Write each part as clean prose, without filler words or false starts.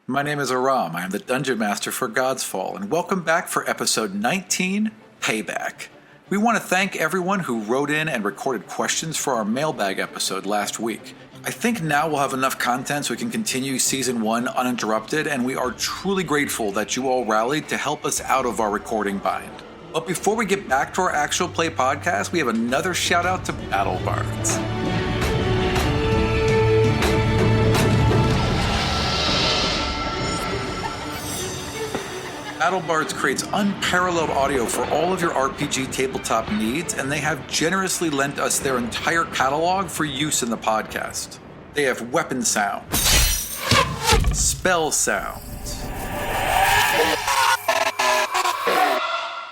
My name is Aram. I am the Dungeon Master for Godsfall, and welcome back for episode 19, Payback. We want to thank everyone who wrote in and recorded questions for our mailbag episode last week. I think now we'll have enough content so we can continue Season 1 uninterrupted, and we are truly grateful that you all rallied to help us out of our recording bind. But before we get back to our actual play podcast, we have another shout out to BattleBards. BattleBards creates unparalleled audio for all of your RPG tabletop needs, and they have generously lent us their entire catalog for use in the podcast. They have weapon sounds, spell sounds,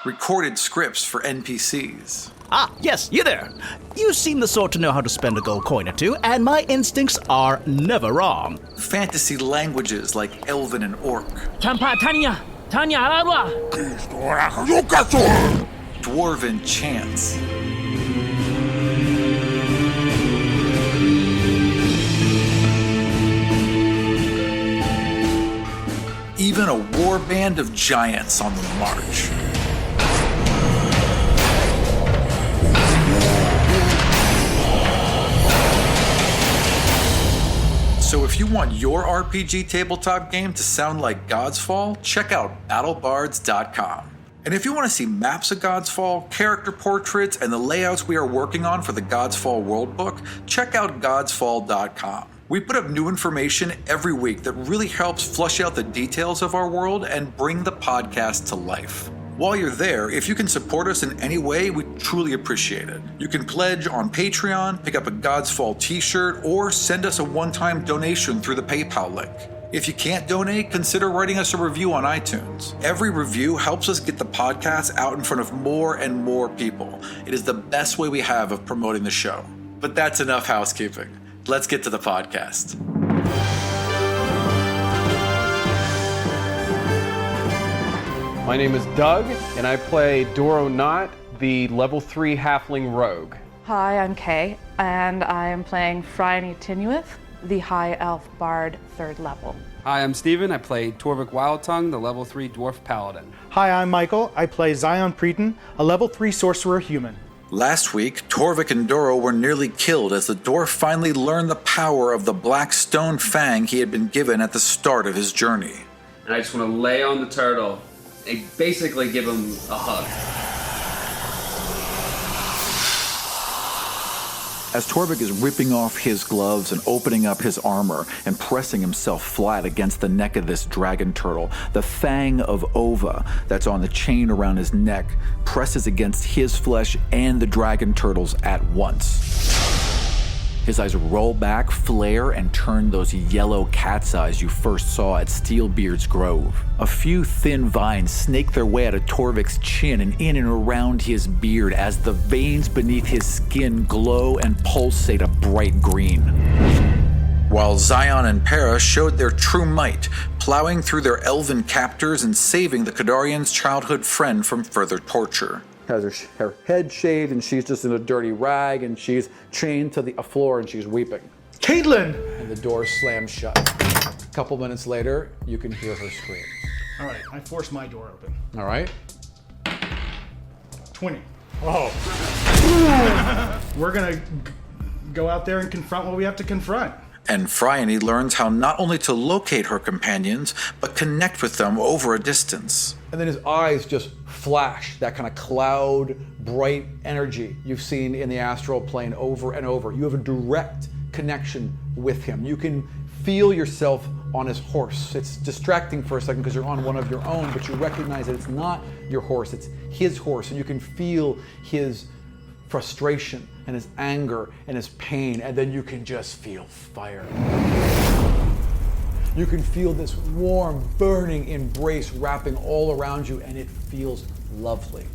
recorded scripts for NPCs. Ah, yes, you there. You seem the sort to know how to spend a gold coin or two, and my instincts are never wrong. Fantasy languages like Elven and Orc. Dwarven chants. Even a war band of giants on the march. So if you want your RPG tabletop game to sound like Godsfall, check out BattleBards.com. And if you want to see maps of Godsfall, character portraits, and the layouts we are working on for the Godsfall Worldbook, check out Godsfall.com. We put up new information every week that really helps flush out the details of our world and bring the podcast to life. While you're there, if you can support us in any way, we truly appreciate it. You can pledge on Patreon, pick up a Godsfall t-shirt, or send us a one-time donation through the PayPal link. If you can't donate, consider writing us a review on iTunes. Every review helps us get the podcast out in front of more and more people. It is the best way we have of promoting the show. But that's enough housekeeping. Let's get to the podcast. My name is Doug, and I play Dorro Knott, the level 3 halfling rogue. Hi, I'm Kay, and I am playing Xion and Pera, the High Elf Bard 3rd level. Hi, I'm Steven. I play Torrvic Wildtongue, the level 3 Dwarf Paladin. Hi, I'm Michael. I play Xion Pera, a level 3 sorcerer human. Last week, Torrvic and Dorro were nearly killed as the dwarf finally learned the power of the black stone fang he had been given at the start of his journey. And I just want to lay on the turtle and basically give him a hug. As Torrvic is ripping off his gloves and opening up his armor and pressing himself flat against the neck of this dragon turtle, the fang of Ova that's on the chain around his neck presses against his flesh and the dragon turtle's at once. His eyes roll back, flare, and turn those yellow cat's eyes you first saw at Steelbeard's Grove. A few thin vines snake their way out of Torvic's chin and in and around his beard as the veins beneath his skin glow and pulsate a bright green. While Xion and Pera showed their true might, plowing through their elven captors and saving the Kadarian's childhood friend from further torture. Has her head shaved, and she's just in a dirty rag, and she's chained to the floor, and she's weeping. Caitlin! And the door slams shut. A couple minutes later, you can hear her scream. All right, I force my door open. All right? 20. Oh. We're gonna go out there and confront what we have to confront. And Phryane learns how not only to locate her companions, but connect with them over a distance. And then his eyes just flash, that kind of cloud, bright energy you've seen in the astral plane over and over. You have a direct connection with him. You can feel yourself on his horse. It's distracting for a second because you're on one of your own, but you recognize that it's not your horse, it's his horse, and you can feel his frustration and his anger and his pain, and then you can just feel fire. You can feel this warm, burning embrace wrapping all around you, and it feels lovely.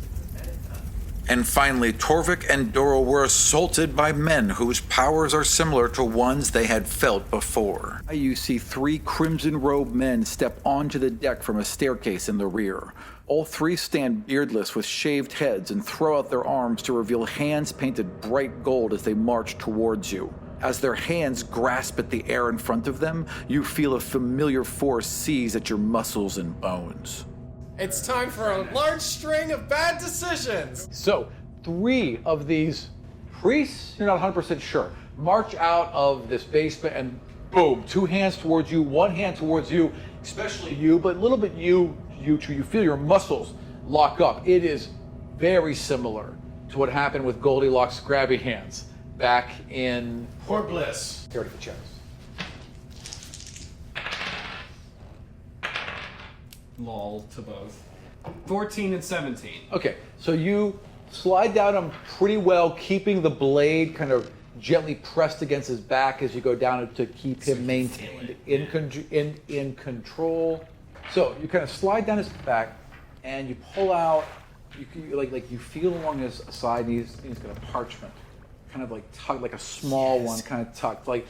And finally, Torrvic and Dorro were assaulted by men whose powers are similar to ones they had felt before. You see 3 crimson-robed men step onto the deck from a staircase in the rear. All 3 stand beardless with shaved heads and throw out their arms to reveal hands painted bright gold as they march towards you. As their hands grasp at the air in front of them, you feel a familiar force seize at your muscles and bones. It's time for a large string of bad decisions. So, 3 of these priests, you're not 100% sure, march out of this basement and boom, 2 hands towards you, 1 hand towards you, especially you, but a little bit you two. You feel your muscles lock up. It is very similar to what happened with Goldilocks' grabby hands back in Poor Bliss. Charity for Chairs. Lol to both. 14 and 17. Okay, so you slide down him pretty well, keeping the blade kind of gently pressed against his back as you go down to keep him maintained in control. So you kind of slide down his back, and you pull out. You feel along his side. And he's got a parchment, kind of like tucked, like a small one, kind of tucked, like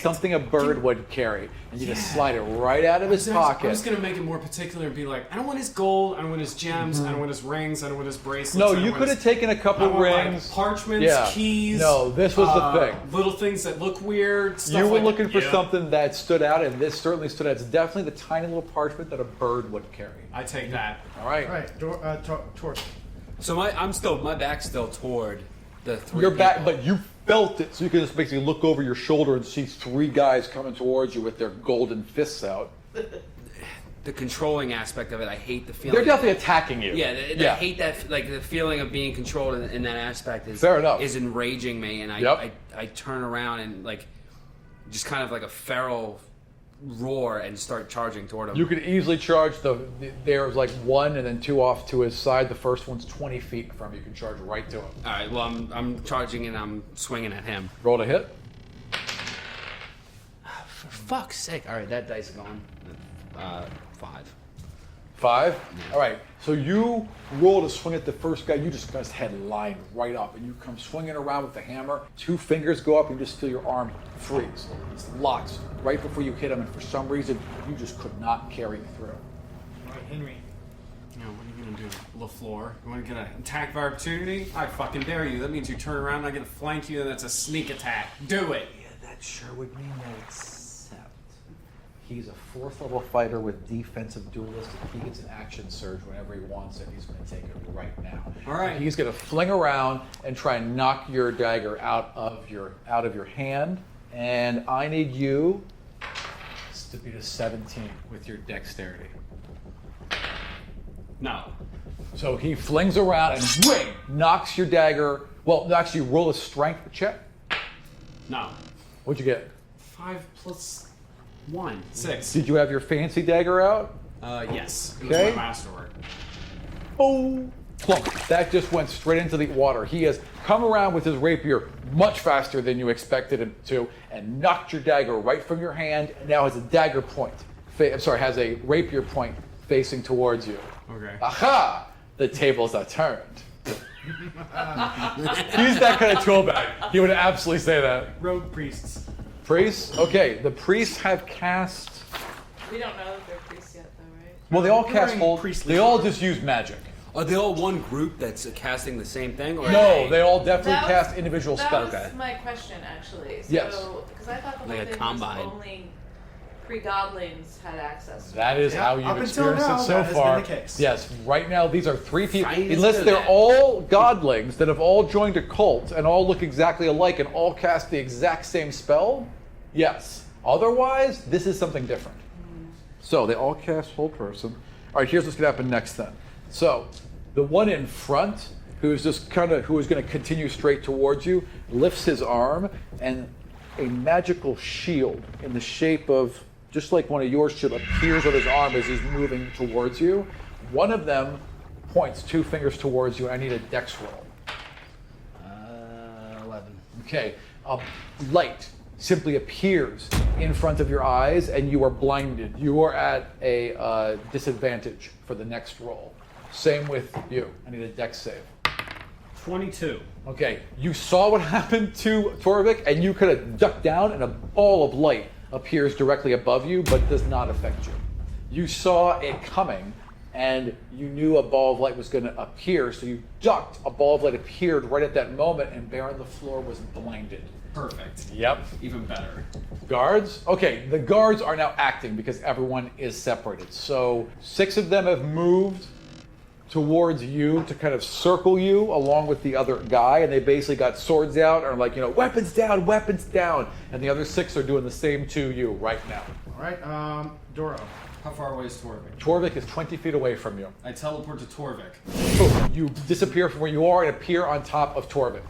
something a bird would carry, and you just slide it right out of his pocket. I was gonna make it more particular and be like, I don't want his gold, I don't want his gems, I don't want his rings, I don't want his bracelets. No, you could have taken a couple rings, parchments, keys. No, this was the thing. Little things that look weird. Stuff You were looking for something that stood out, and this certainly stood out. It's definitely the tiny little parchment that a bird would carry. I take that. All right. Right, Torrvic. So my back's still toward the 3 Your back, people. but you felt it, so you can just basically look over your shoulder and see 3 guys coming towards you with their golden fists out. The controlling aspect of it, I hate the feeling. They're definitely attacking you. Yeah, I hate that. Like the feeling of being controlled in that aspect is Fair enough. is enraging me, and I turn around and like just kind of like a feral roar and start charging toward him. You could easily charge there's like 1 and then 2 off to his side. The first one's 20 feet from you. You can charge right to him. All right. Well, I'm charging and I'm swinging at him. Roll to hit. For fuck's sake! All right, that dice is gone. 5. 5? All right, so you roll to swing at the first guy. You just got his head lined right up, and you come swinging around with the hammer. 2 fingers go up, and you just feel your arm freeze. It's locked right before you hit him, and for some reason, you just could not carry through. All right, Henry. You know, what are you gonna do, Leflure? You wanna get an attack of opportunity? I fucking dare you. That means you turn around and I get to flank you, and that's a sneak attack. Do it! Yeah, that sure would mean no except he's a 4th level fighter with defensive duelistic. He gets an action surge whenever he wants it. He's going to take it right now. All right. He's going to fling around and try and knock your dagger out of your hand. And I need you to beat a 17 with your dexterity. No. So he flings around and whang, knocks your dagger. Well, actually, roll a strength check. No. What'd you get? 5 plus 1. 6. Did you have your fancy dagger out? Yes. It Okay. was my masterwork. Oh, plunk. That just went straight into the water. He has come around with his rapier much faster than you expected him to and knocked your dagger right from your hand and now has a dagger point. Has a rapier point facing towards you. Okay. Aha! The tables are turned. He's that kind of tool bag. He would absolutely say that. Rogue priests. Priests? Okay, the priests have cast... We don't know that they're priests yet, though, right? Well, they all They're cast wearing hold. priestly They all just use magic. Are they all one group that's casting the same thing? Or No, they all definitely That was- cast individual That spells. was my question, actually. So, Yes. Because I thought the Like whole a thing combine. was only pre-godlings had access to That is Yeah, how you've up until experienced now, it so that has far. been the case. Yes, right now these are 3 people. Fine, let's Unless do they're that. all godlings that have all joined a cult and all look exactly alike and all cast the exact same spell. Yes. Otherwise, this is something different. So they all cast whole person. All right, here's what's going to happen next then. So the one in front, who is going to continue straight towards you, lifts his arm, and a magical shield in the shape of just like one of yours should appears on his arm as he's moving towards you. One of them points 2 fingers towards you. I need a dex roll. 11. Okay, a light simply appears in front of your eyes and you are blinded. You are at a disadvantage for the next roll. Same with you. I need a dex save. 22. Okay, you saw what happened to Torrvic and you could have ducked down and a ball of light appears directly above you but does not affect you. You saw it coming and you knew a ball of light was going to appear, so you ducked. A ball of light appeared right at that moment and Barron Leflure was blinded. Perfect. Yep. Even better. Guards? Okay, the guards are now acting because everyone is separated. So 6 of them have moved towards you to kind of circle you along with the other guy, and they basically got swords out and are like, weapons down, weapons down. And the other 6 are doing the same to you right now. All right, Dorro. How far away is Torrvic? Torvik is 20 feet away from you. I teleport to Torrvic. Boom. You disappear from where you are and appear on top of Torvik.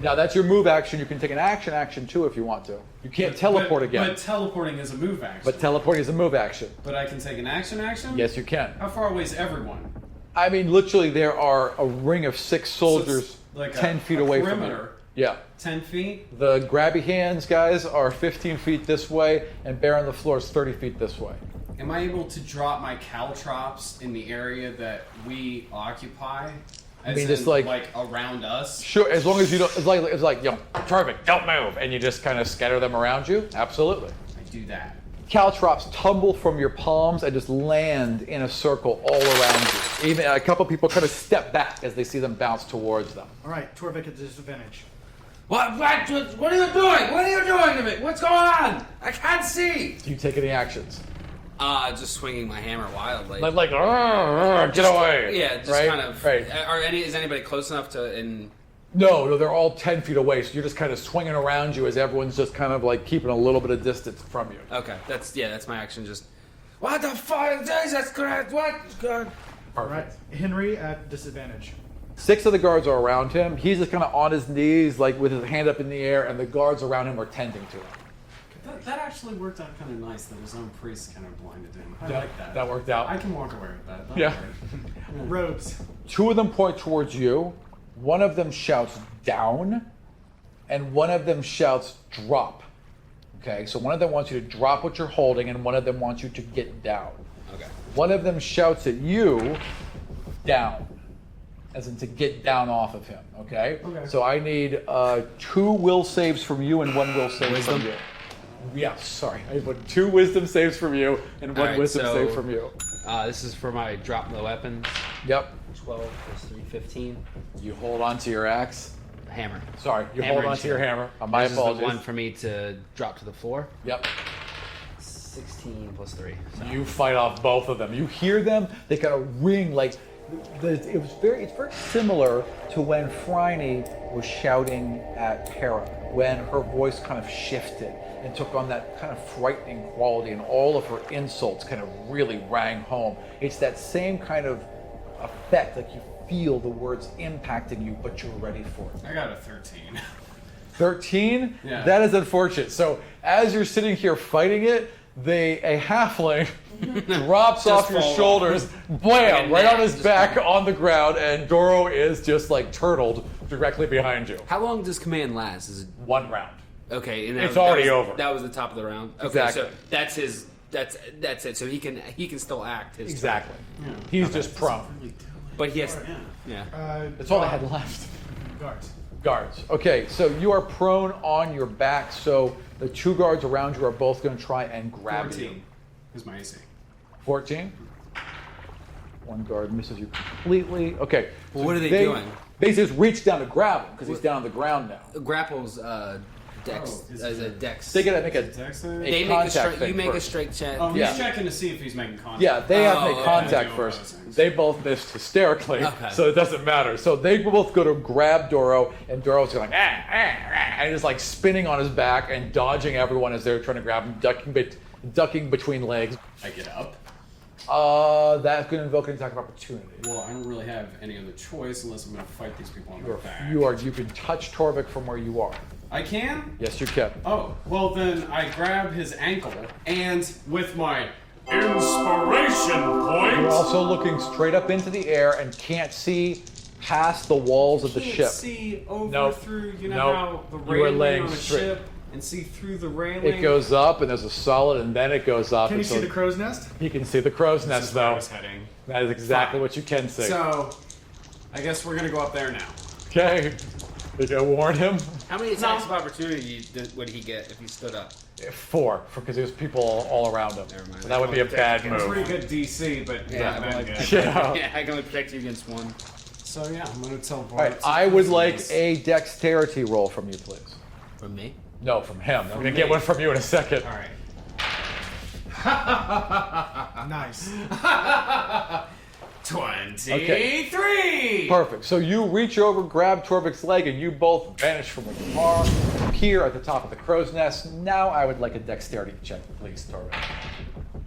Now that's your move action. You can take an action too if you want to. You can't teleport again. But teleporting is a move action. But teleporting is a move action. But I can take an action? Yes, you can. How far away is everyone? I mean, literally, there are a ring of 6 soldiers like 10 feet away from you. perimeter. Yeah. 10 feet? The grabby hands guys are 15 feet this way, and Barron Leflure is 30 feet this way. Am I able to drop my caltrops in the area that we occupy? As mean, just in, like around us? Sure, as long as you don't. It's like Torvik, don't move, and you just kind of scatter them around you. Absolutely. I do that. Caltrops tumble from your palms and just land in a circle all around you. Even a couple people kind of step back as they see them bounce towards them. All right, Torvik at disadvantage. What are you doing? What are you doing to me? What's going on? I can't see. Do you take any actions? Just swinging my hammer wildly. Get away. Yeah, just right? kind of. Right. Is anybody close enough to? No, they're all 10 feet away, so you're just kind of swinging around you as everyone's just kind of like keeping a little bit of distance from you. Okay, that's my action. Just. What the fuck? Jesus Christ! What? God. All right, Henry at disadvantage. 6 of the guards are around him. He's just kind of on his knees, like with his hand up in the air, and the guards around him are tending to him. That actually worked out kind of nice that his own priest kind of blinded him. I like that. That worked out. I can walk away with that. That'll Yeah. work. Rogues. 2 of them point towards you. One of them shouts down, and one of them shouts drop. Okay, so one of them wants you to drop what you're holding, and one of them wants you to get down. Okay. One of them shouts at you, down, as in to get down off of him. Okay. So I need 2 will saves from you and 1 will save from you. Yeah, sorry. I want 2 wisdom saves from you and 1 wisdom save from you. This is for my drop the weapons. Yep. 12 plus 3, 15. You hold on to your axe. Hammer. Sorry, you Hammer hold on and to your shield. hammer. My This is apologies. the one for me to drop to the floor. Yep. 16 plus 3. So. You fight off both of them. You hear them. They kind of ring like. It's very similar to when Phryne was shouting at Pera, when her voice kind of shifted and took on that kind of frightening quality, and all of her insults kind of really rang home. It's that same kind of effect, like you feel the words impacting you, but you're ready for it. I got a 13. 13? Yeah. That is unfortunate. So as you're sitting here fighting it, a halfling drops off your shoulders, blam, right on his back on the ground, and Dorro is just like turtled directly behind you. How long does command last? Is it 1 round. okay? And It's already over. That was the top of the round. Okay, Exactly. so that's his. That's it. So he can still act. His turn. Exactly. He's just prone. But he has. Yeah. That's all they had left. Guards. Guards. Okay, so you are prone on your back, so the 2 guards around you are both going to try and grab 14 you. is my AC. 14? 1 guard misses you completely. Okay. Well, what are they doing? They just reach down to grab him because he's down on the ground now. Grapples. Dex is as a it- dex. They gotta make a Dex save? a They make a contact straight. thing You make a first. straight check. Oh, he's Yeah. checking to see if he's making contact. Yeah, they have to make Oh, contact okay. first. They both missed hysterically, Okay. so it doesn't matter. So they both go to grab Dorro, and Dorro's going and just like spinning on his back and dodging everyone as they're trying to grab him, ducking between legs. I get up. That's going to invoke an attack of opportunity. Well, I don't really have any other choice unless I'm going to fight these people on their back. You can touch Torvik from where you are. I can? Yes, you can. Oh, well then I grab his ankle and with my inspiration point. You're also looking straight up into the air and can't see past the walls of the can't ship. see over Nope. through, you know Nope. how the You are railing laying on a straight. ship and see through the railing. It goes up, and there's a solid, and then it goes up. Can you and see so the crow's nest? You can see the crow's This nest, is where I though. was heading. That is exactly Fine. what you can see. So, I guess we're gonna go up there now. Okay. Did I warn him? How many attacks of opportunity would he get if he stood up? 4, because there's people all around him. Never mind. So that would be a bad It's move. pretty good DC, but Yeah, not but that like- good. Yeah. Yeah, I can only protect you against 1. So yeah, I'm gonna teleport. All right, to I would this like place. a dexterity roll from you, please. From me? No, from him. I'm going to get one from you in a second. All right. Nice. 23! Perfect. So you reach over, grab Torvic's leg, and you both vanish from where you are, appear at the top of the crow's nest. Now I would like a dexterity check, please, Torvic.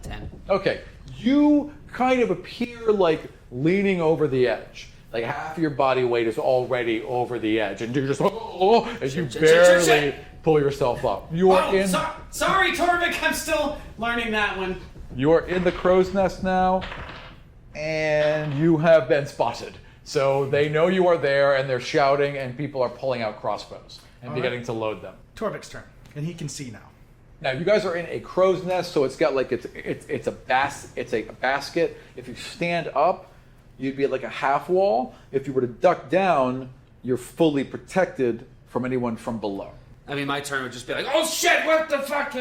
10. Okay. You kind of appear like leaning over the edge. Like half your body weight is already over the edge, and you're just as you barely pull yourself up. You are in. Sorry, Torvik, I'm still learning that one. You are in the crow's nest now, and you have been spotted. So they know you are there, and they're shouting, and people are pulling out crossbows and beginning to load them. Torvik's turn, and he can see now. Now you guys are in a crow's nest, so it's got like it's a basket. If you stand up, you'd be at like a half wall. If you were to duck down, you're fully protected from anyone from below. I mean, my turn would just be like, oh shit, what the fuck?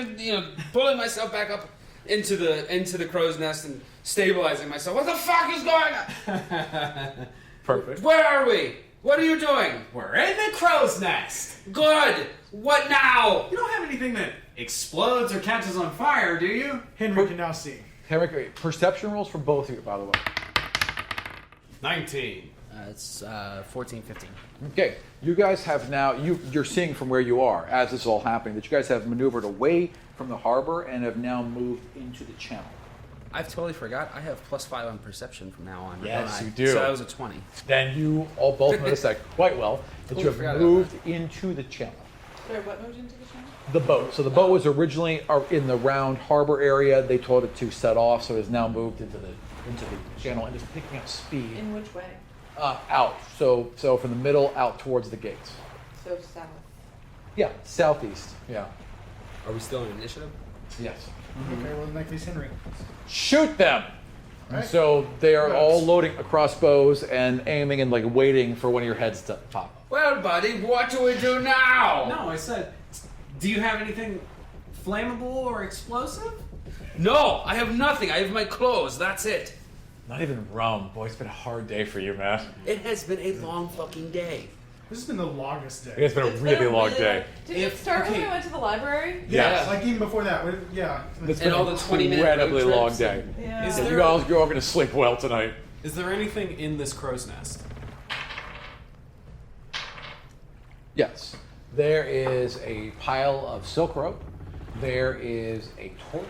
Pulling myself back up into the crow's nest and stabilizing myself. What the fuck is going on? Perfect. Where are we? What are you doing? We're in the crow's nest. Good. What now? You don't have anything that explodes or catches on fire, do you? Henry can now see. Henrik, perception rolls for both of you, by the way. 19. It's 14, 15. Okay, you guys have now, you're seeing from where you are as this is all happening, that you guys have maneuvered away from the harbor and have now moved into the channel. I've totally forgot. I have +5 on perception from now on. Yes, don't I? you do. So that was a 20. Then you all both notice that quite well, that you Forgot have about moved into the channel. Sorry, what moved into the channel? The boat. So the boat was originally in the round harbor area. They told it to set off, so it has now moved into the channel and is picking up speed. In which way? Out. So from the middle out towards the gates. So south. Yeah, southeast. Yeah. Are we still in initiative? Yes. Okay, well, make these Henry. Shoot them! Right. So they are all loading crossbows and aiming and like waiting for one of your heads to pop. Well, buddy, what do we do now? No, I said, do you have anything flammable or explosive? No, I have nothing. I have my clothes. That's it. Not even rum. Boy, it's been a hard day for you, man. It has been a long fucking day. This has been the longest day. It's been a really long day. Did it start when we went to the library? Yeah. Like even before that. Yeah. It's And been all an the 20-minute incredibly road long trips day. Yeah. Is Yeah, there- you're all going to sleep well tonight. Is there anything in this crow's nest? Yes. There is a pile of silk rope. There is a torch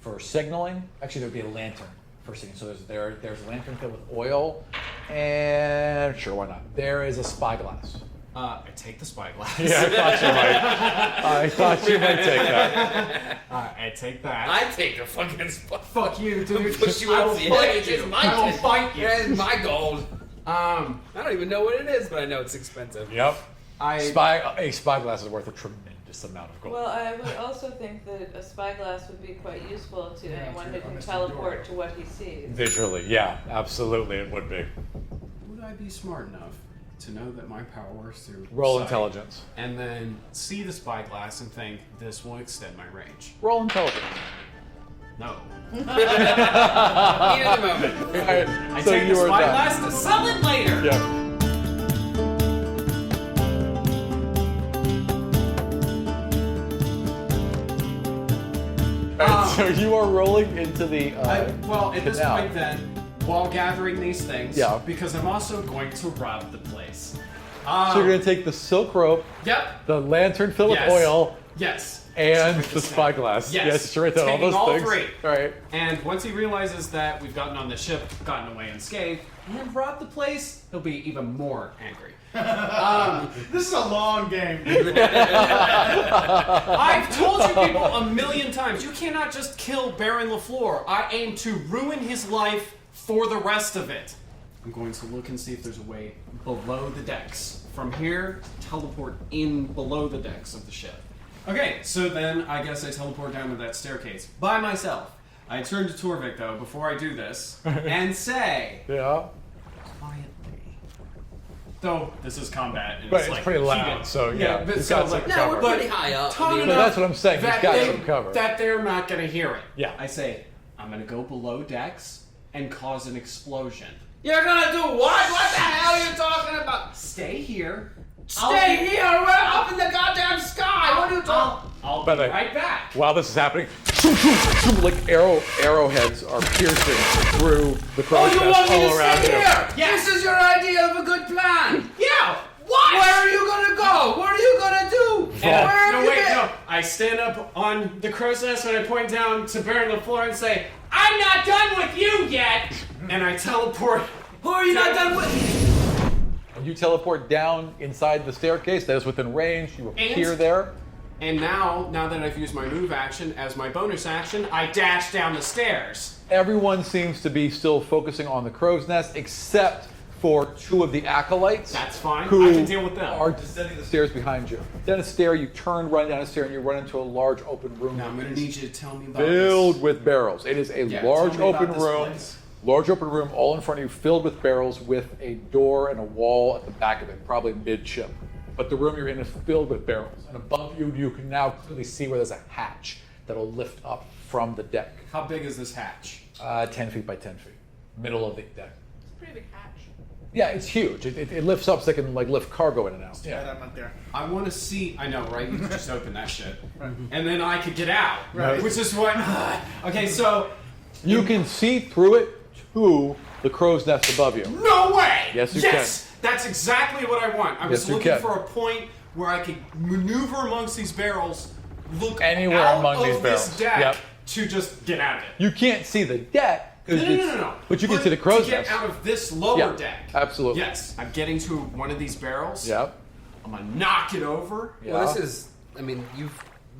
for signaling. Actually, there would be a lantern for signaling. So there's a lantern filled with oil. And sure, why not? There is a spyglass. I take the spyglass. Yeah, I thought you might take that. I take that. I take the fucking spot. Fuck you, dude. Push you I out will the fight edge. you. It's my I will fight you. It's my gold. Um, I don't even know what it is, but I know it's expensive. Yep. I A spyglass is worth a tremendous amount of gold. Well, I would also think that a spyglass would be quite useful to anyone who can Mr. teleport to what he sees. Visually, yeah, absolutely, it would be. would I be smart enough to know that my power works through Roll sight, intelligence. and then see the spyglass and think this will extend my range? Roll intelligence. No. Heat of the moment. All right, I so take you the are done. spyglass to sell it later. Yeah. Alright, so you are rolling into the Well, at this canal. point then, while gathering these things, Yeah. because I'm also going to rob the place. So you're gonna take the silk rope, Yep. the lantern filled Yes. with oil, Yes. and With the snap. spyglass. Yes. Straight down all Taking those all things. three. All right. And once he realizes that we've gotten on the ship, gotten away unscathed, and robbed the place, he'll be even more angry. This is a long game. I've told you people a million times, you cannot just kill Barron Leflure. I aim to ruin his life for the rest of it. I'm going to look and see if there's a way below the decks. From here, teleport in below the decks of the ship. Okay, so then I guess I teleport down to that staircase by myself. I turn to Torvik, though, before I do this, and say, Yeah. quietly. Though this is combat, and But it's like pretty loud, heated. so yeah, but he's so got some like, cover. we're pretty high up. Tone So enough that's what I'm saying, he's that got they- some cover. That they're not going to hear it. Yeah. I say, I'm going to go below decks and cause an explosion. You're gonna do what? What the hell are you talking about? Stay here. Stay here. We're up in the goddamn sky. What are you talking? I'll By be the way, right back. While this is happening, like arrowheads are piercing through the crow's You nest want me all to around stay you. here? Yes. This is your idea of a good plan. Yeah. What? Where are you gonna go? What are you gonna do? Where have No, you wait, been? no. I stand up on the crow's nest and I point down to Barron Leflure and say, I'm not done with you yet! And I teleport. Who are you not done with? And you teleport down inside the staircase that is within range. You appear And- there. And now that I've used my move action as my bonus action, I dash down the stairs. Everyone seems to be still focusing on the crow's nest, except for 2 of the acolytes. That's fine. Who I can deal with them. are descending the stairs behind you. Down a stair, you run down a stair, and you run into a large open room. Now I'm gonna need you to tell me about Filled this. with barrels. It is a Yeah, large tell me about open this room. place. Large open room all in front of you, filled with barrels, with a door and a wall at the back of it, probably mid-ship. But the room you're in is filled with barrels. And above you, you can now clearly see where there's a hatch that'll lift up from the deck. How big is this hatch? 10 feet by 10 feet. Middle of the deck. Pretty big hatch. Yeah, it's huge. It lifts up so they can like lift cargo in and out. Yeah, that went there. I want to see. I know, right? You could just open that shit, and then I could get out. Right. Which is what. Okay, so You can see through it to the crow's nest above you. no way. Yes, you That's exactly what I want. I was Yes, you looking can. for a point where I could maneuver amongst these barrels, look Anywhere out among of these this barrels. deck Yep. to just get out of it. You can't see the deck. 'Cause No. But you can see the crow's to get nest. out of this lower Yeah, deck. absolutely. Yes, I'm getting to one of these barrels. Yep. I'm gonna knock it over. Yeah. Well, this is. I mean, you've.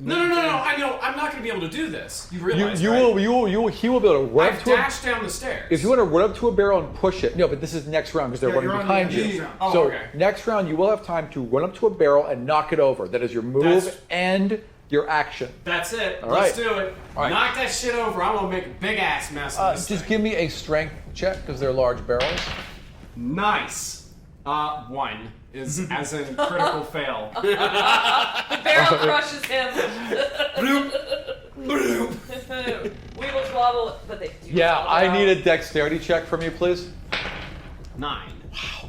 No. I know. I'm not gonna be able to do this. You You, realize, you right? will. He will be able to run I've up to a, dashed down the stairs. if you want to run up to a barrel and push it. No, but this is next round because they're Yeah, running you're on behind the you. next round. Oh, So okay. next round you will have time to run up to a barrel and knock it over. That is your move That's- and your action. That's it. All Let's right. do it. All right. Knock that shit over. I'm gonna make a big ass mess of this Just thing. give me a strength check because they're large barrels. Nice. 1 is as in critical fail. Barrel crushes him. Weebles wobble, but they do. Yeah, fall I down. need a dexterity check from you, please. 9.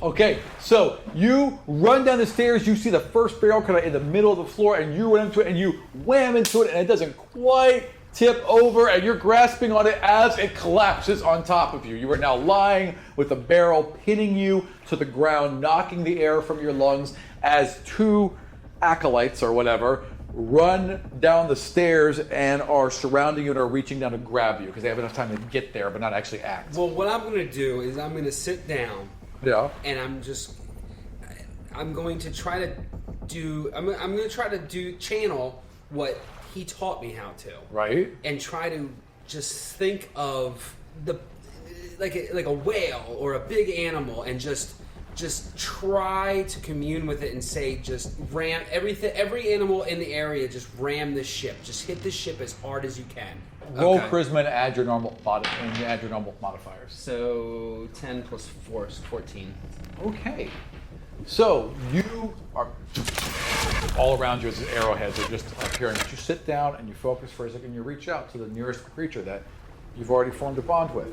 Okay, so you run down the stairs, you see the first barrel kind of in the middle of the floor, and you run into it and you wham into it, and it doesn't quite tip over, and you're grasping on it as it collapses on top of you. You are now lying with the barrel pinning you to the ground, knocking the air from your lungs as 2 acolytes or whatever run down the stairs and are surrounding you and are reaching down to grab you because they have enough time to get there but not actually act. Well, what I'm gonna do is I'm gonna sit down Yeah. and I'm going to try to do. I'm going to try to do channel what he taught me how to. Right? And try to just think of the like a whale or a big animal and just try to commune with it and say just ram every animal in the area, just ram this ship, just hit this ship as hard as you can. Roll Okay. charisma and add your normal modifiers. So 10 plus 4 is 14. Okay. So you are all around you as arrowheads are just appearing. But you sit down and you focus for a second. You reach out to the nearest creature that you've already formed a bond with,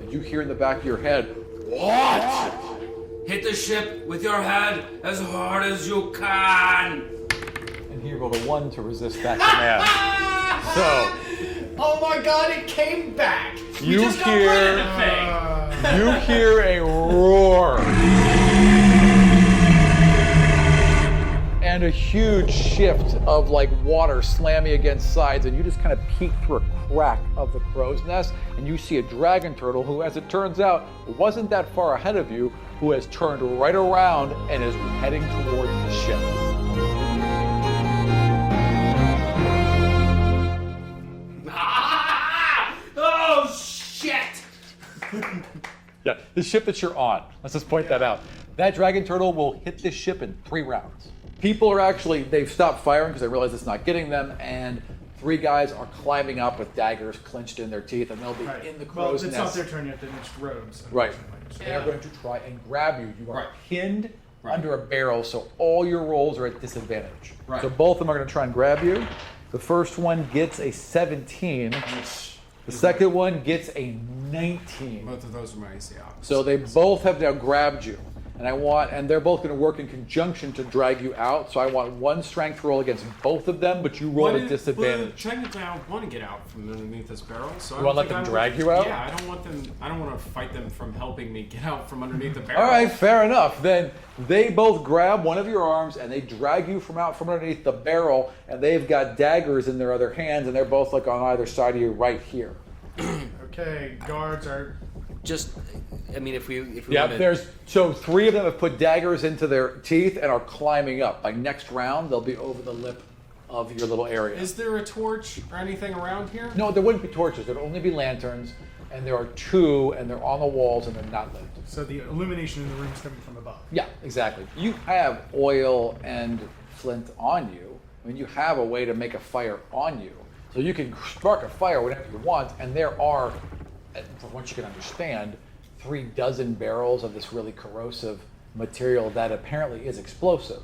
and you hear in the back of your head, "What?" Hit the ship with your head as hard as you can. And he rolled a 1 to resist that command. So Oh my god, it came back! You just got hear- rid of the thing! you hear a roar. And a huge shift of like water slamming against sides, and you just kind of peek through a crack of the crow's nest, and you see a dragon turtle who, as it turns out, wasn't that far ahead of you, who has turned right around and is heading towards the ship. Oh shit! Yeah, the ship that you're on. Let's just point that out. That dragon turtle will hit this ship in 3 rounds. People are they've stopped firing because they realize it's not getting them, and 3 guys are climbing up with daggers clenched in their teeth, and they'll be in the crow's Well, it's nest. not their turn yet. They're just robes. Right. unfortunately. They are going to try and grab you. You are Right. pinned Right. under a barrel, so all your rolls are at disadvantage. Right. So both of them are going to try and grab you. The first one gets a 17. The second one gets a 19. Both of those are my AC opposites. So they both have now grabbed you. and they're both going to work in conjunction to drag you out. So I want one strength roll against both of them, but you roll at disadvantage. Technically, I want to get out from underneath this barrel. So You want to let them drag you out? Yeah, I don't want them. I don't want to fight them from helping me get out from underneath the barrel. All right, fair enough. Then they both grab one of your arms and they drag you out from underneath the barrel, and they've got daggers in their other hands, and they're both like on either side of you right here. Okay, guards are. Just, I mean, if we Yeah, wanna- so 3 of them have put daggers into their teeth and are climbing up. By next round, they'll be over the lip of your little area. Is there a torch or anything around here? No, there wouldn't be torches. There'd only be lanterns, and there are 2, and they're on the walls, and they're not lit. So the illumination in the room is coming from above. Yeah, exactly. You have oil and flint on you. I mean, you have a way to make a fire on you. So you can spark a fire whenever you want, and there are, from what you can understand, 36 barrels of this really corrosive material that apparently is explosive.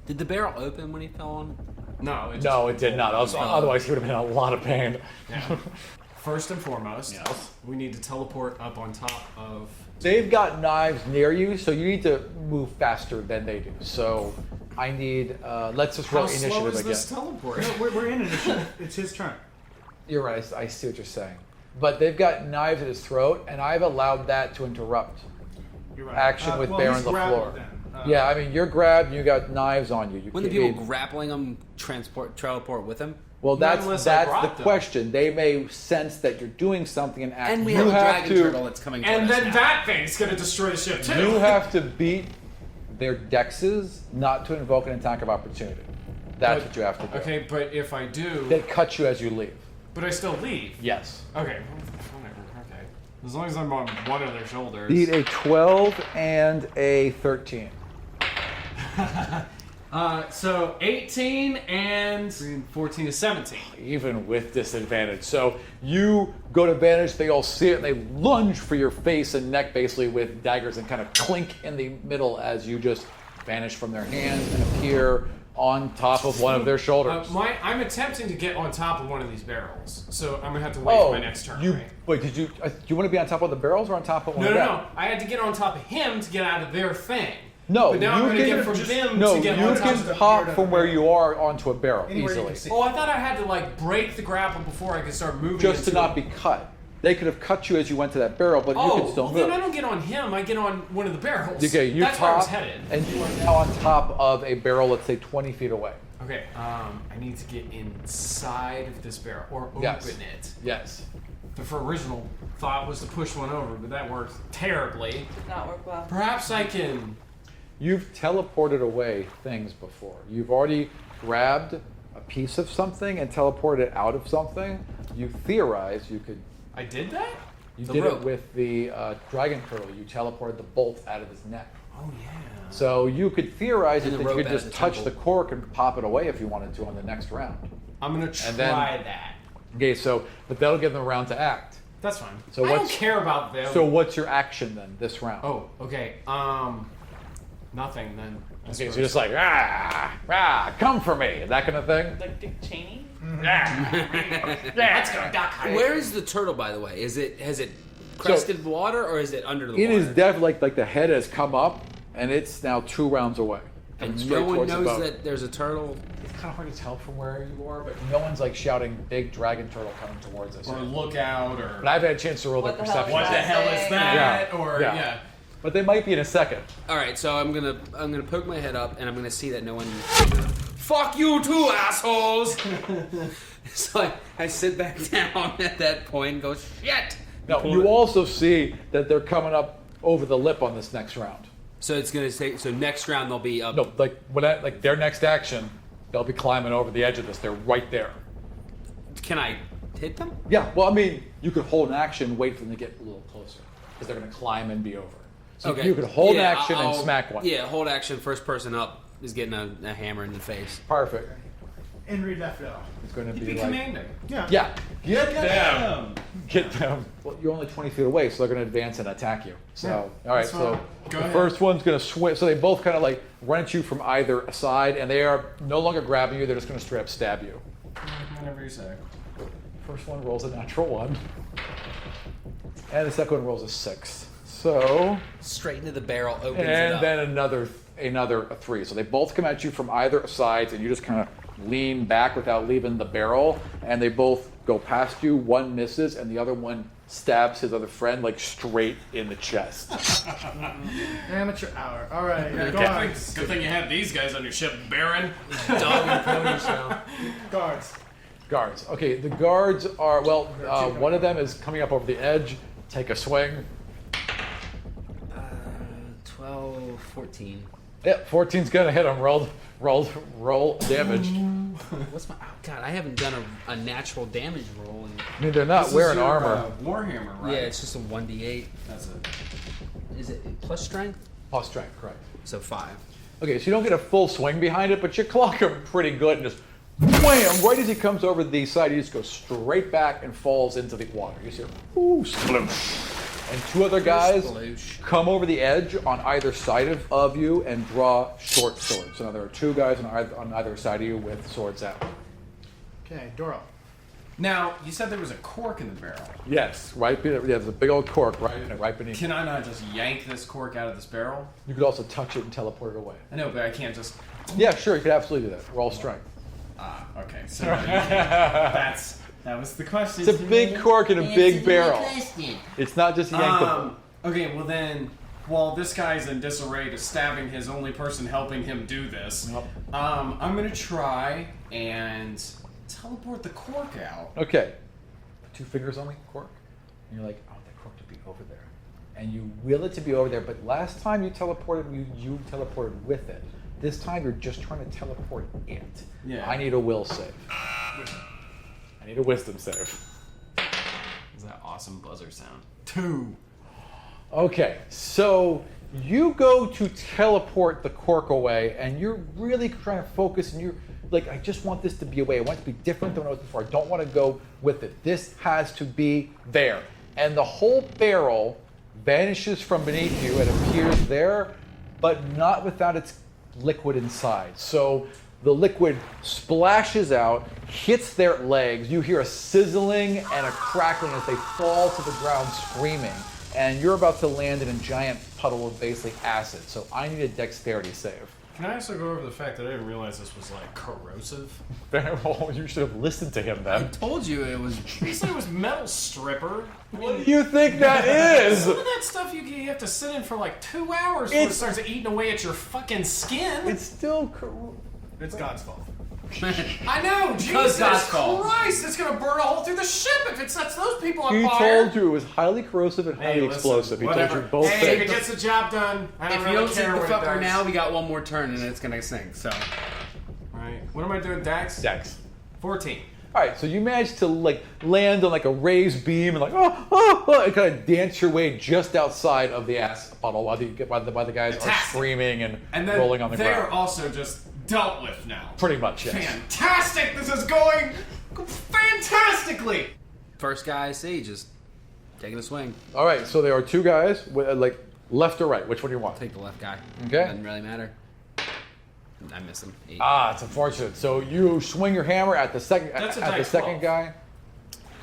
Did the barrel open when he fell on? No. No, it did not. Otherwise, he would have been in a lot of pain. Yeah. First and foremost, Yes. we need to teleport up on top of. They've got knives near you, so you need to move faster than they do. So I need, let's just roll How slow initiative is again. this teleport? No, we're in initiative. It's his turn. You're right, I see what you're saying. But they've got knives at his throat, and I've allowed that to interrupt You're right. action with well, Barron he's grappled Leflure. then. Yeah, I mean, you're grabbed, you got knives on you. Wouldn't the people grappling him teleport with him? Well, Not that's unless I the brought them. question. They may sense that you're doing something and act. And we you have a have dragon to, turtle that's coming toward And us then now. that thing's gonna destroy the ship too. You have to beat their dexes not to invoke an attack of opportunity. That's what you have to do. Okay, but if I do, They cut you as you leave. but I still leave. Yes. Okay, whatever. Okay, as long as I'm on one of their shoulders. Beat a 12 and a 13. So 18 and 14 is 17. Even with disadvantage. So you go to advantage, they all see it, and they lunge for your face and neck basically with daggers and kind of clink in the middle as you just vanish from their hands and appear on top of one of their shoulders. I'm attempting to get on top of one of these barrels, so I'm gonna have to wait for my next turn. Right? Wait, do you want to be on top of the barrels or on top of one No, of no, them? no. I had to get on top of him to get out of their thing. No, but now I'm you gonna can get from them No, to get you on top can of them. pop from where you are onto a barrel Anywhere you easily. can see. Oh, I thought I had to like break the grapple before I could start moving. Just to into not be cut. They could have cut you as you went to that barrel, but you Oh, could still well, move. then I don't get on him. I get on one of the barrels. Okay, you That's where I was pop, headed. and you are now on top of a barrel, let's say 20 feet away. Okay, I need to get inside of this barrel or open Yes. it. Yes. The original thought was to push one over, but that worked terribly. Did not work well. Perhaps I can. You've teleported away things before. You've already grabbed a piece of something and teleported it out of something. You theorize you could. I did that? You The did rope. it with the dragon turtle. You teleported the bolt out of his neck. Oh yeah. So you could theorize And that the you rope could out just of the touch temple. the cork and pop it away if you wanted to on the next round. I'm gonna try And then- that. Okay, so but that'll give them a round to act. That's fine. So I don't what's- care about them. So what's your action then this round? Oh, okay. Nothing then. I Okay, so suppose. you're just like come for me, that kind of thing. Like Dick Cheney? Let's go, Doc. Where is the turtle, by the way? Has it crested water or is it under the It water? is definitely like the head has come up, and it's now 2 rounds away. and Straight no one towards the knows boat. that there's a turtle. It's kind of hard to tell from where you are, but no one's like shouting "big dragon turtle" coming towards us. Or look out, or But I've had a chance to roll their What the hell perception. is what the hell is Thing. that? Yeah. Or Yeah. yeah. But they might be in a second. All right, so I'm gonna poke my head up and I'm gonna see that no one. Fuck you too, assholes! So I sit back down at that point and go shit. Now Pull you it. also see that they're coming up over the lip on this next round. So it's gonna say. So next round they'll be up. No, like their next action, they'll be climbing over the edge of this. They're right there. Can I hit them? Yeah. Well, I mean, you could hold an action, wait for them to get a little closer, because they're going to climb and be over. So you could hold Yeah, an action I'll- and smack one. Yeah, hold action. First person up is getting a hammer in the face. Perfect. Henry Leflure. It's going to You'd be be like, commanding. Yeah. yeah, get them, get them. Well, you're only 20 feet away, so they're going to advance and attack you. So, all right. that's So fine. Go the ahead. first one's going to swim. So they both kind of like run at you from either side, and they are no longer grabbing you. They're just going to straight up stab you. Whatever you say. First one rolls a natural 1, and the second one rolls a 6. So, Straight into the barrel, opens it and up. then another 3. So they both come at you from either sides, and you just kind of lean back without leaving the barrel, and they both go past you. One misses, and the other one stabs his other friend like straight in the chest. Amateur hour. All right. Good Guards. thing you had these guys on your ship, Baron. Dog and pony show. Guards. Guards. Okay, the guards are, one of them is coming up over the edge. Take a swing. 12, 14. Yeah, 14's gonna hit him. Roll damage. What's my? Oh God, I haven't done a natural damage roll. I mean, they're not wearing armor. Warhammer, right? Yeah, it's just a 1d8. That's it. Is it plus strength? Plus strength, correct. So 5. Okay, so you don't get a full swing behind it, but you clock him pretty good and just wham! Right as he comes over the side, he just goes straight back and falls into the water. You see, ooh, sploosh. And 2 other guys Sploosh. come over the edge on either side of you and draw short swords. So now there are 2 guys on either side of you with swords out. Okay, Dorro. Now, you said there was a cork in the barrel. Yes, right. Yeah, there's a big old cork right beneath. Can I not just yank this cork out of this barrel? You could also touch it and teleport it away. I know, but I can't just... Yeah, sure, you could absolutely do that. Roll strength. Ah, okay. So that was the question. It's a big cork in a big barrel. It's not just yankable. Okay, well then, while this guy's in disarray to stabbing his only person helping him do this, I'm gonna try and teleport the cork out. Okay. Put 2 fingers on the cork, and you're like, I want that cork to be over there. And you will it to be over there, but last time you teleported, you teleported with it. This time you're just trying to teleport it. Yeah. I need a will save. I need a wisdom save. Is that awesome buzzer sound? 2. Okay, so you go to teleport the cork away, and you're really trying to focus, and you're like, I just want this to be away. I want it to be different than what it was before. I don't want to go with it. This has to be there. And the whole barrel vanishes from beneath you and appears there, but not without its liquid inside. So the liquid splashes out, hits their legs. You hear a sizzling and a crackling as they fall to the ground screaming. And you're about to land in a giant puddle of basically acid. So I need a dexterity save. Can I also go over the fact that I didn't realize this was like corrosive? Well, you should have listened to him I then. told you it was. You said it was metal stripper. I What mean, do you think that is? some of that stuff you have to sit in for like 2 hours before it starts eating away at your fucking skin. It's still It's Godsfall. I know, Because Jesus Godsfall. Christ, it's gonna burn a hole through the ship if it sets those people on He fire. told you it was highly corrosive and highly Hey, listen, explosive. He whatever. told you both Hey, if it things. gets the job done, I don't If you really don't care sink the what it fucker does. now, we got 1 more turn and it's gonna sink. So. Alright, what am I doing, Dax? Dex. 14. All right, so you managed to like land on like a raised beam and like and kind of dance your way just outside of the ass puddle while the guys are Fantastic. screaming and And rolling then on the they're ground. also just dealt with now. Pretty much, yes. Fantastic! This is going fantastically! First guy I see, just taking a swing. All right, so there are 2 guys, like left or right. Which one do you want? Take the left guy. Okay. Doesn't really matter. I miss him. 8. Ah, it's unfortunate. So you swing your hammer at the second That's a at the dice second 12. guy.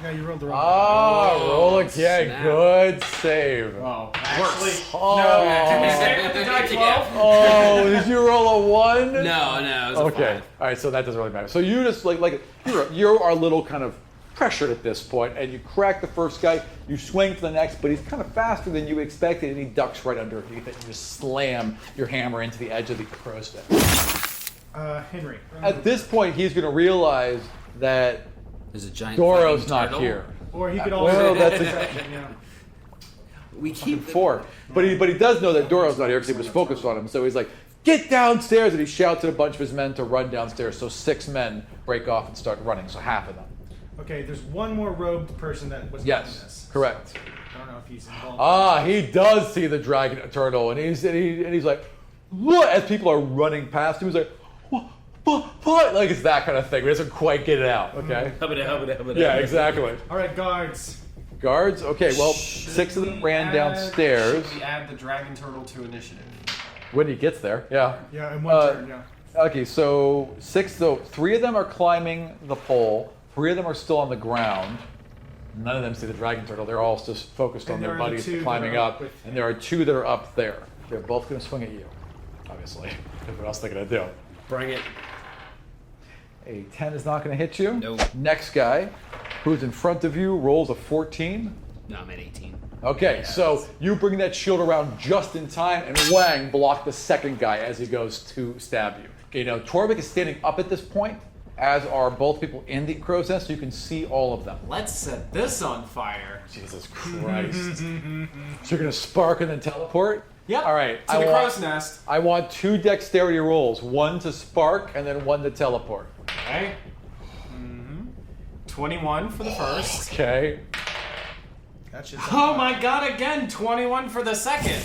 Yeah, you rolled the wrong. Ah, roll again. snap. Good save. Oh, actually, Oh. no. Can we stay with the die 12? Oh, did you roll a 1? No, it was a Okay. 5. All right, so that doesn't really matter. So you just like you are a little kind of pressured at this point, and you crack the first guy. You swing to the next, but he's kind of faster than you expected, and he ducks right underneath it. You just slam your hammer into the edge of the crow's nest. Henry. At this point, he's going to realize that There's a giant. Doro's fucking not turtle. here. Or he could also. Well, that's a Yeah. We keep 4. But he does know that Doro's not here because he was focused on him. So he's like, "Get downstairs!" And he shouts at a bunch of his men to run downstairs. So 6 men break off and start running. So half of them. Okay, there's one more robed person that was not in Yes, this. correct. I don't know if he's involved. Ah, he does see the dragon turtle, and he's like, look, as people are running past him, he's like, what? Like it's that kind of thing. He doesn't quite get it out. Okay. Yeah, exactly. All right, guards. Guards. Okay. Well, 6 of them ran downstairs. Should we add the dragon turtle to initiative? When he gets there, yeah. Yeah, in one turn. Yeah. Okay, so 6. So 3 of them are climbing the pole. 3 of them are still on the ground. None of them see the dragon turtle. They're all just focused on And their there are the buddies two climbing that are up. up with- And there are 2 that are up there. They're both going to swing at you, obviously. What else are they going to do? Bring it. A 10 is not going to hit you. Nope. Next guy, who's in front of you, rolls a 14. No, I'm at 18. Okay, so you bring that shield around just in time, and whang, block the second guy as he goes to stab you. Okay, now Torrvic is standing up at this point, as are both people in the crow's nest, so you can see all of them. Let's set this on fire. Jesus Christ. So you're going to spark and then teleport? Yep. All right. To the crow's nest. I want 2 dexterity rolls, 1 to spark and then 1 to teleport. Okay. 21 for the first. Okay. That shit's Oh my god, again, 21 for the second.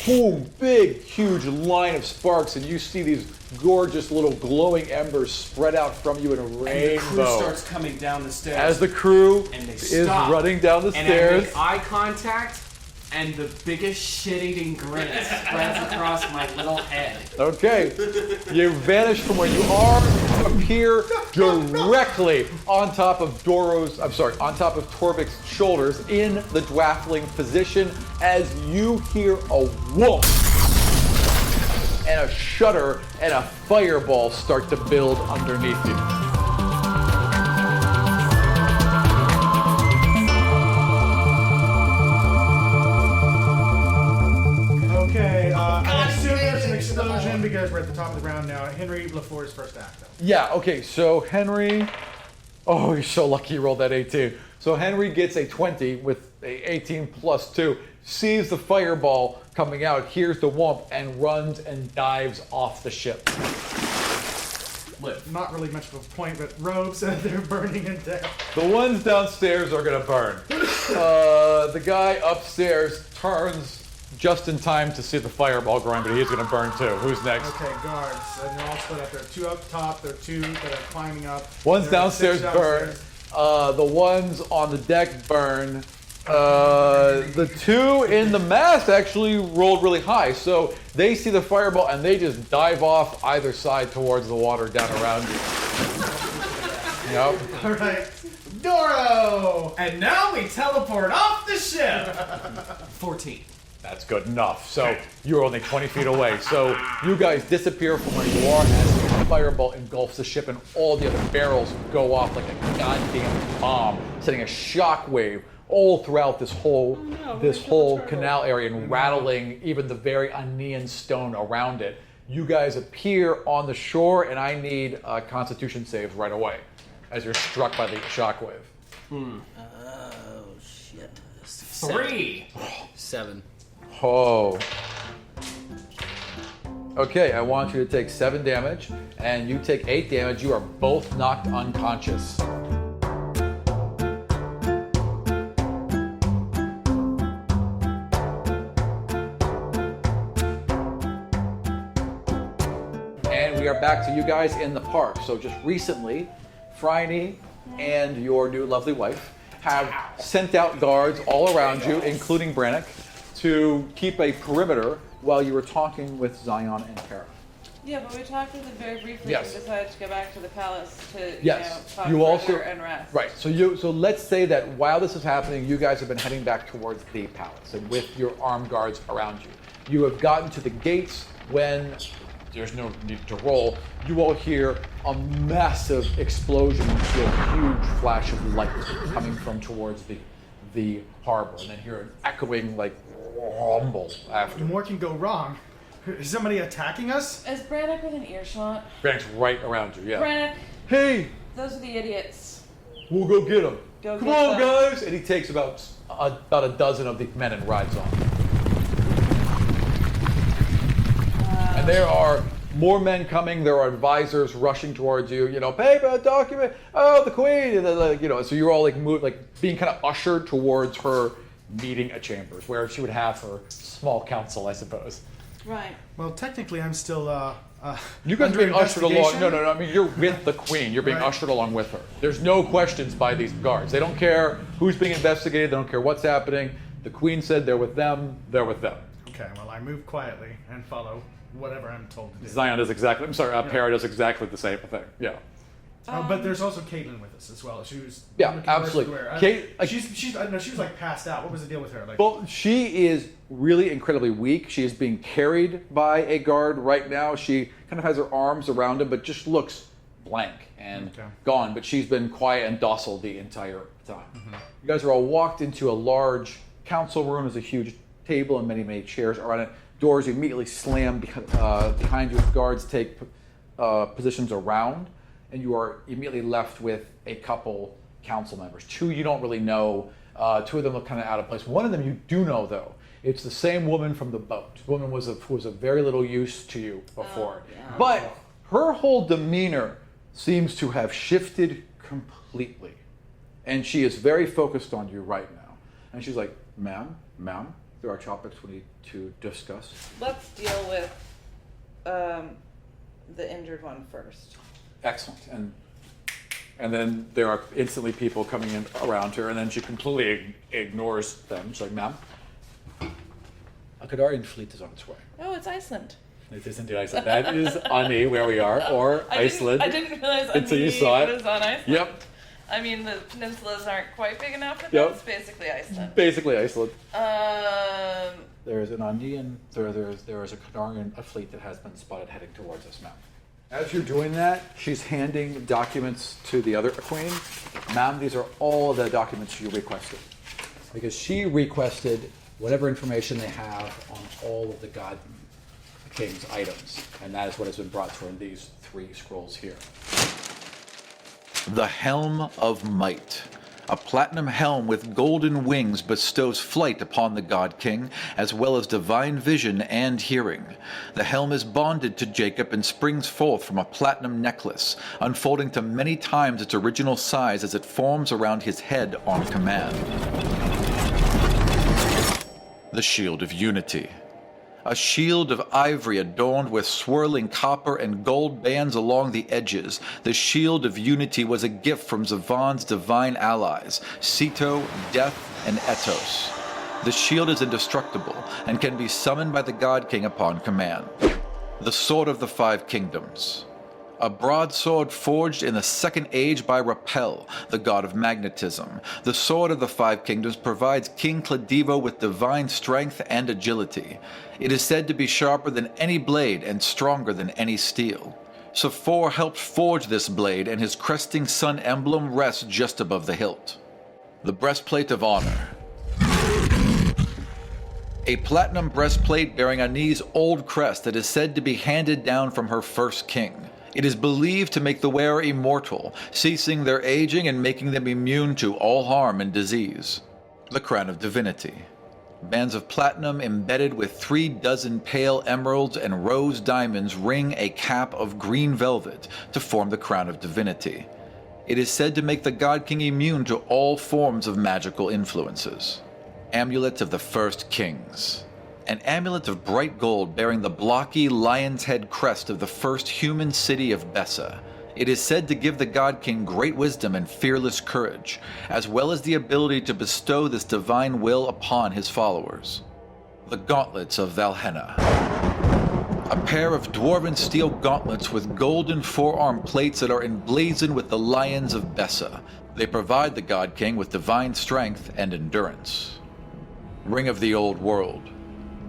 Boom, big, huge line of sparks, and you see these gorgeous little glowing embers spread out from you in a And the rainbow. crew starts coming down the stairs. As the crew and they is stop. running down the and stairs. I make eye contact, and the biggest shit-eating grin spreads across my little head. Okay, you vanish from where you are, appear directly on top of on top of Torvic's shoulders in the dwaffling position as you hear a whoop and a shudder and a fireball start to build underneath you. Okay, I assume there's an explosion because we're at the top of the round now. Henry Leflure's first act, though. Yeah, okay, so Henry, oh, you're so lucky you rolled that 18. So Henry gets a 20 with a 18 plus 2, sees the fireball coming out, hears the whomp, and runs and dives off the ship. Not really much of a point, but robes, they're burning in death. The ones downstairs are gonna burn. The guy upstairs turns just in time to see the fireball going, but he's gonna burn too. Who's next? Okay, guards. And they're all split up. There are 2 up top, there are 2 that are climbing up. Ones There are 6 downstairs burn. The ones on the deck burn. The 2 in the mast actually rolled really high, so they see the fireball and they just dive off either side towards the water down around you. Yep. All right. Dorro! And now we teleport off the ship. 14. That's good enough. So you're only 20 feet away. So you guys disappear from where you are as the fireball engulfs the ship and all the other barrels go off like a goddamn bomb, sending a shockwave all throughout this whole canal area and rattling even the very Aenean stone around it. You guys appear on the shore, and I need Constitution saves right away as you're struck by the shockwave. Oh, shit. 3. 7. Oh. Okay, I want you to take 7 damage, and you take 8 damage. You are both knocked unconscious. And we are back to you guys in the park. So just recently, Phryne and your new lovely wife have sent out guards all around you, including Brannick, to keep a perimeter while you were talking with Xion and Pera. Yeah, but we talked with them very briefly Yes. and decided to go back to the palace to Yes, talk you also further and rest. right. So let's say that while this is happening, you guys have been heading back towards the palace, and with your armed guards around you, you have gotten to the gates when there's no need to roll. You all hear a massive explosion and see a huge flash of light coming from towards the harbor, and then hear an echoing like rumble after. More can go wrong. Is somebody attacking us? Is Brannick within earshot? Brannick's right around you. Yeah. Brannick, Hey, those are the idiots. we'll go get him. Go Come get on, them. guys! And he takes about a dozen of the men and rides off. And there are more men coming. There are advisors rushing towards you. You know, paper, document. Oh, the queen. And then, like, you know, so you're all like being kind of ushered towards her meeting at chambers, where she would have her small council, I suppose. Right. Well, technically, I'm still You guys are under being ushered along. investigation. No. I mean, you're with the queen. You're being Right. ushered along with her. There's no questions by these guards. They don't care who's being investigated. They don't care what's happening. The queen said they're with them. They're with them. Okay, well, I move quietly and follow whatever I'm told to do. Xion does exactly. I'm sorry. Pera does exactly the same thing. Yeah. But there's also Caitlin with us as well. She was absolutely. She was like passed out. What was the deal with her? Like, Well, she is really incredibly weak. She is being carried by a guard right now. She kind of has her arms around him, but just looks blank and gone. But she's been quiet and docile the entire time. You guys are all walked into a large council room. There's a huge table and many chairs around it. Doors immediately slam behind you as guards take positions around, and you are immediately left with a couple council members. Two you don't really know. Two of them look kind of out of place. One of them you do know, though. It's the same woman from the boat. The woman was of very little use to you before. But her whole demeanor seems to have shifted completely. And she is very focused on you right now. And she's like, ma'am, there are topics we need to discuss. Let's deal with the injured one first. Excellent. And then there are instantly people coming in around her, and then she completely ignores them. She's like, ma'am, a Kadarian fleet is on its way. Oh, it's Iceland. It is indeed Iceland. That is Ani, where we are, or Iceland. I didn't realize until you saw it. was on Iceland. Yep. I mean, the peninsulas aren't quite big enough, but Yep. that's basically Iceland. Basically Iceland. Um, There is an Ani, and there is a Kadarian fleet that has been spotted heading towards us, ma'am. As you're doing that, she's handing documents to the other queen. Ma'am, these are all the documents you requested. Because she requested whatever information they have on all of the God King's items. And that is what has been brought to her in these 3 scrolls here. The Helm of Might. A platinum helm with golden wings bestows flight upon the God King, as well as divine vision and hearing. The helm is bonded to Jacob and springs forth from a platinum necklace, unfolding to many times its original size as it forms around his head on command. The Shield of Unity. A shield of ivory adorned with swirling copper and gold bands along the edges. The Shield of Unity was a gift from Zavan's divine allies, Sito, Death, and Etos. The shield is indestructible and can be summoned by the God King upon command. The Sword of the 5 Kingdoms. A broadsword forged in the Second Age by Rappel, the god of magnetism. The Sword of the 5 Kingdoms provides King Kladivo with divine strength and agility. It is said to be sharper than any blade and stronger than any steel. Safor helped forge this blade, and his cresting sun emblem rests just above the hilt. The Breastplate of Honor. A platinum breastplate bearing Ani's old crest that is said to be handed down from her first king. It is believed to make the wearer immortal, ceasing their aging and making them immune to all harm and disease. The Crown of Divinity. Bands of platinum embedded with 36 pale emeralds and rose diamonds ring a cap of green velvet to form the Crown of Divinity. It is said to make the God King immune to all forms of magical influences. Amulet of the First Kings. An amulet of bright gold bearing the blocky lion's head crest of the first human city of Bessa. It is said to give the God King great wisdom and fearless courage, as well as the ability to bestow this divine will upon his followers. The Gauntlets of Valhenna. A pair of dwarven steel gauntlets with golden forearm plates that are emblazoned with the lions of Bessa. They provide the God King with divine strength and endurance. Ring of the Old World.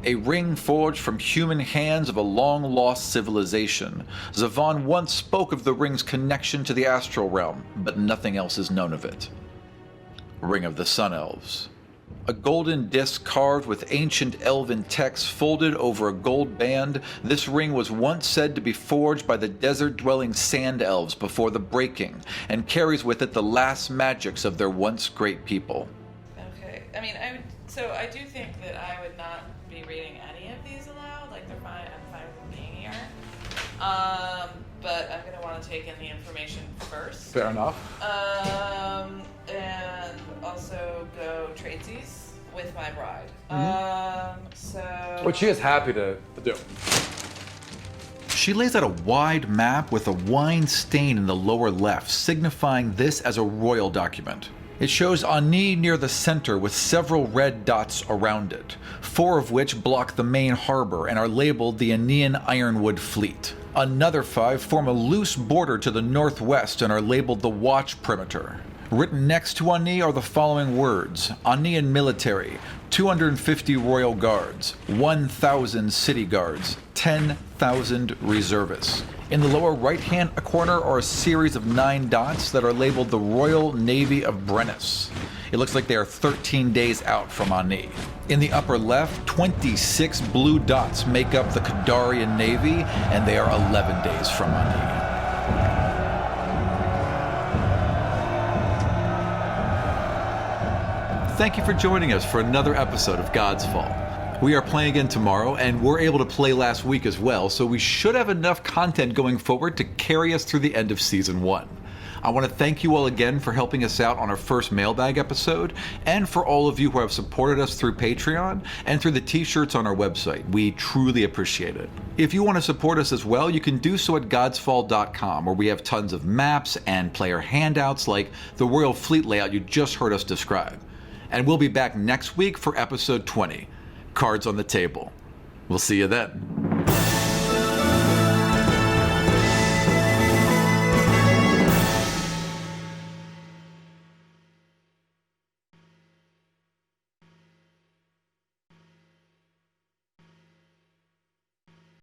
A ring forged from human hands of a long-lost civilization. Zavan once spoke of the ring's connection to the astral realm, but nothing else is known of it. Ring of the Sun Elves. A golden disc carved with ancient elven text folded over a gold band, this ring was once said to be forged by the desert-dwelling Sand Elves before the Breaking, and carries with it the last magics of their once great people. okay. I mean, I do think that I would not be reading any of these aloud. Like, they're fine. I'm fine with being here. But I'm gonna want to take in the information first. Fair enough. And also go tradesies with my bride. Which she is happy to do. She lays out a wide map with a wine stain in the lower left, signifying this as a royal document. It shows Ani near the center with several red dots around it, 4 of which block the main harbor and are labeled the Aenean Ironwood Fleet. Another 5 form a loose border to the northwest and are labeled the Watch Perimeter. Written next to Ani are the following words: Anian Military, 250 Royal Guards, 1,000 City Guards, 10,000 Reservists. In the lower right-hand corner are a series of 9 dots that are labeled the Royal Navy of Brennus. It looks like they are 13 days out from Ani. In the upper left, 26 blue dots make up the Kadarian Navy, and they are 11 days from Ani. Thank you for joining us for another episode of Godsfall. We are playing again tomorrow, and we're able to play last week as well, so we should have enough content going forward to carry us through the end of Season 1. I want to thank you all again for helping us out on our first mailbag episode, and for all of you who have supported us through Patreon and through the t-shirts on our website. We truly appreciate it. If you want to support us as well, you can do so at godsfall.com, where we have tons of maps and player handouts like the Royal Fleet layout you just heard us describe. And we'll be back next week for episode 20, Cards on the Table. We'll see you then.